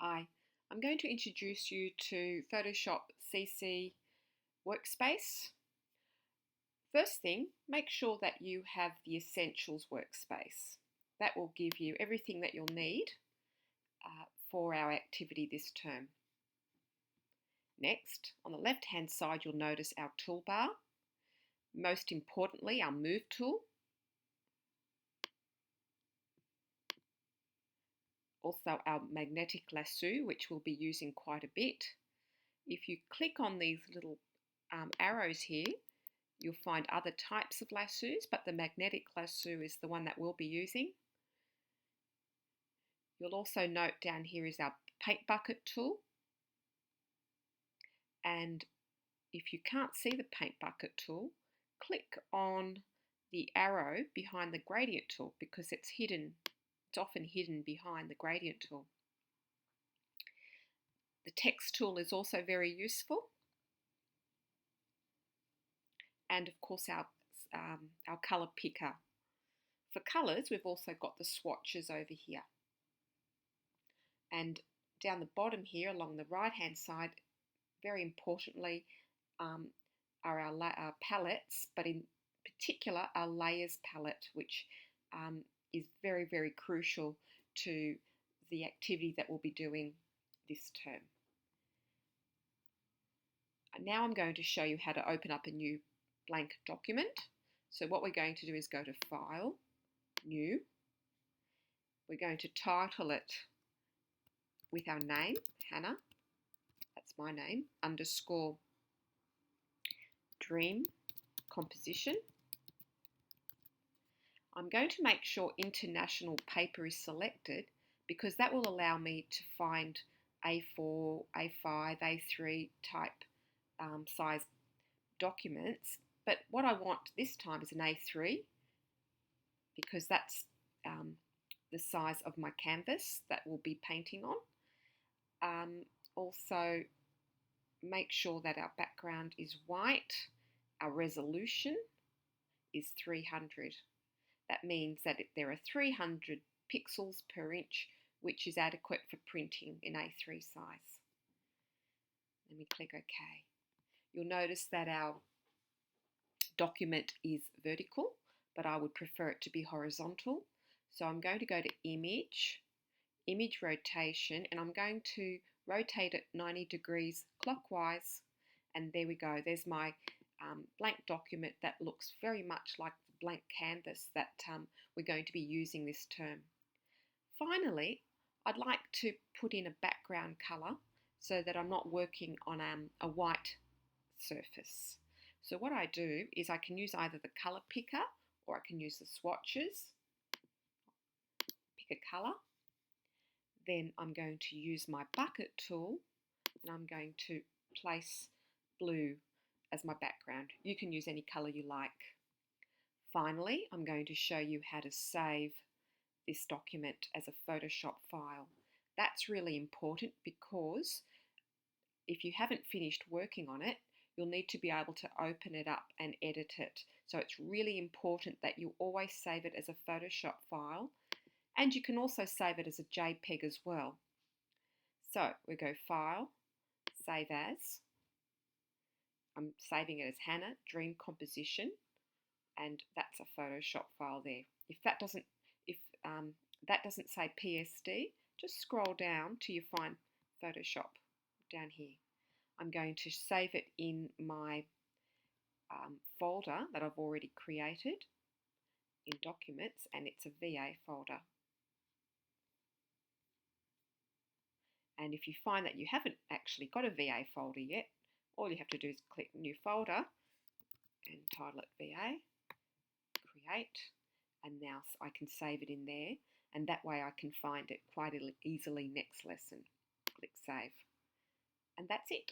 Hi, I'm going to introduce you to Photoshop CC workspace. First thing, make sure that you have the Essentials workspace. That will give you everything that you'll need for our activity this term. Next, on the left-hand side, you'll notice our toolbar. Most importantly, our Move tool. Also our magnetic lasso, which we'll be using quite a bit. If you click on these little arrows here, you'll find other types of lassos, but the magnetic lasso is the one that we'll be using. You'll also note down here is our paint bucket tool. And if you can't see the paint bucket tool, click on the arrow behind the gradient tool because it's hidden. It's often hidden behind the gradient tool. The text tool is also very useful. And of course our colour picker. For colours, we've also got the swatches over here. And down the bottom here along the right hand side, very importantly, are our palettes, but in particular our layers palette, which is very, very crucial to the activity that we'll be doing this term. Now I'm going to show you how to open up a new blank document. So what we're going to do is go to File, New. We're going to title it with our name, Hannah, that's my name, _ Dream Composition. I'm going to make sure International Paper is selected because that will allow me to find A4, A5, A3 type size documents. But what I want this time is an A3 because that's the size of my canvas that we'll be painting on. Also, make sure that our background is white. Our resolution is 300. That means that there are 300 pixels per inch, which is adequate for printing in A3 size. Let me click OK. You'll notice that our document is vertical, but I would prefer it to be horizontal. So I'm going to go to Image, Image Rotation, and I'm going to rotate it 90 degrees clockwise. And there we go. There's my blank document that looks very much like the blank canvas that we're going to be using this term. Finally, I'd like to put in a background colour so that I'm not working on a white surface. So what I do is I can use either the colour picker or I can use the swatches. Pick a colour. Then I'm going to use my bucket tool and I'm going to place blue as my background. You can use any colour you like. Finally, I'm going to show you how to save this document as a Photoshop file. That's really important because if you haven't finished working on it, you'll need to be able to open it up and edit it. So it's really important that you always save it as a Photoshop file, and you can also save it as a JPEG as well. So we go File, Save As. I'm saving it as Hannah, Dream Composition, and that's a Photoshop file there. If that doesn't say PSD, just scroll down till you find Photoshop down here. I'm going to save it in my folder that I've already created in Documents, and it's a VA folder. And if you find that you haven't actually got a VA folder yet, all you have to do is click New Folder and title it VA, Create, and now I can save it in there, and that way I can find it quite easily next lesson. Click Save. And that's it.